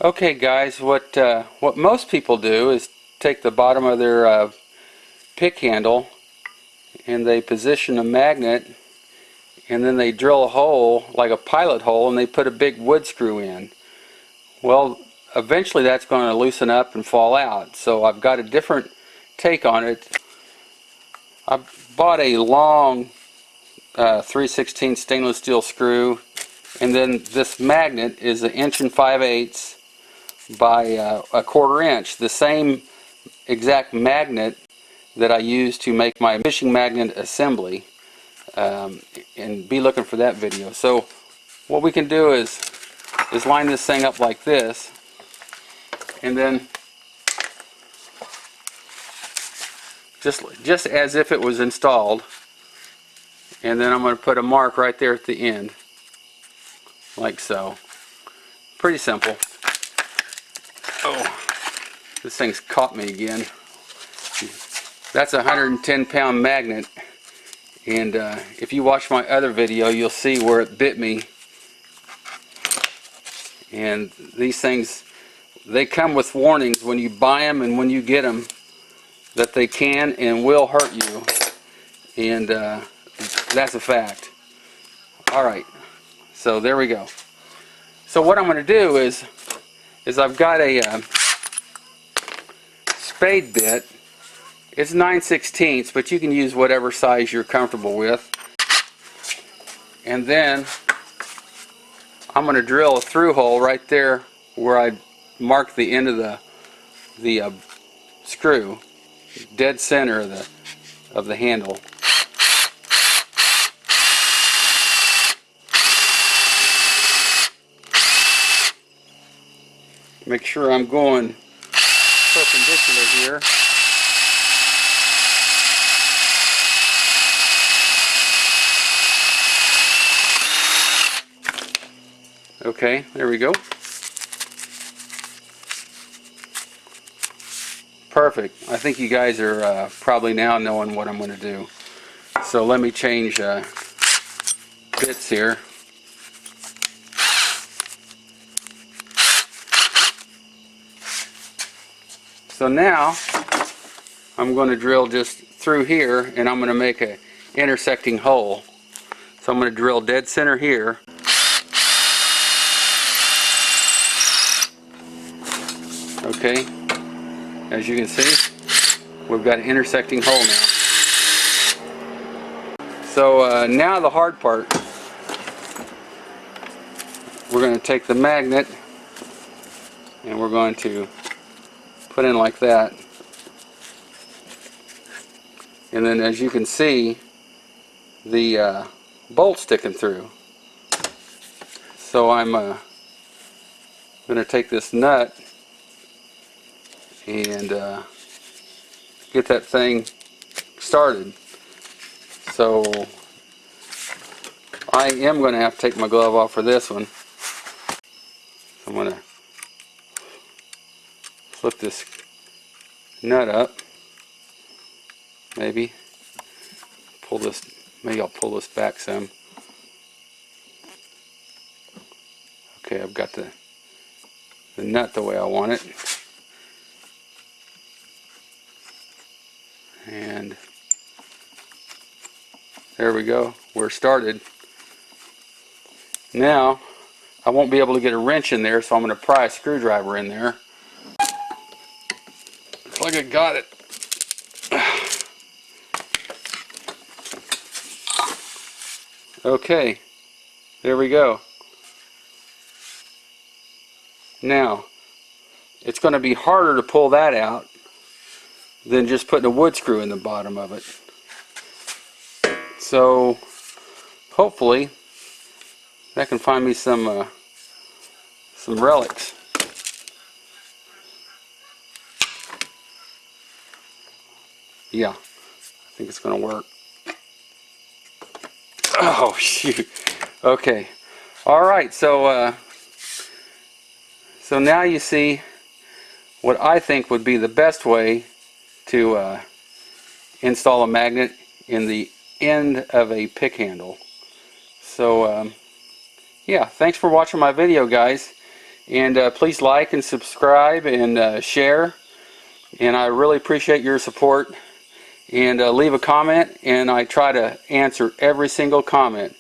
Okay guys, what most people do is take the bottom of their pick handle and they position a magnet and then they drill a hole like a pilot hole and they put a big wood screw in. Well, eventually that's going to loosen up and fall out, so I've got a different take on it. I bought a long 3/16 stainless steel screw, and then this magnet is 1 5/8 by a 1/4 inch, the same exact magnet that I use to make my fishing magnet assembly, and be looking for that video. So what we can do is line this thing up like this, and then just as if it was installed, and then I'm going to put a mark right there at the end like so. Pretty simple. Oh, this thing's caught me again. That's a 110-pound magnet, and if you watch my other video you'll see where it bit me. And these things, they come with warnings when you buy them and when you get them that they can and will hurt you, and that's a fact. Alright, so there we go. So what I'm going to do is I've got a spade bit. It's 9/16, but you can use whatever size you're comfortable with. And then I'm going to drill a through hole right there where I marked the end of the screw, dead center of the handle. Make sure I'm going perpendicular here. Okay, there we go. Perfect. I think you guys are probably now knowing what I'm going to do. So let me change bits here. So now I'm going to drill just through here, and I'm going to make an intersecting hole. So I'm going to drill dead center here. Okay, as you can see, we've got an intersecting hole now. So now the hard part. We're going to take the magnet and we're going to put in like that. And then as you can see, the bolt sticking through. So I'm going to take this nut and get that thing started. So I am going to have to take my glove off for this one. So I'm going to flip this nut up, maybe pull this, maybe I'll pull this back some. Okay, I've got the nut the way I want it. And there we go, we're started. Now I won't be able to get a wrench in there, so I'm going to pry a screwdriver in there. Looks like I got it. Okay, there we go. Now it's going to be harder to pull that out than just putting a wood screw in the bottom of it. So hopefully that can find me some relics. Yeah, I think it's going to work. Oh shoot. Okay. Alright, so now you see what I think would be the best way to install a magnet in the end of a pick handle. So yeah, thanks for watching my video, guys. And please like and subscribe and share. And I really appreciate your support. And leave a comment, and I try to answer every single comment.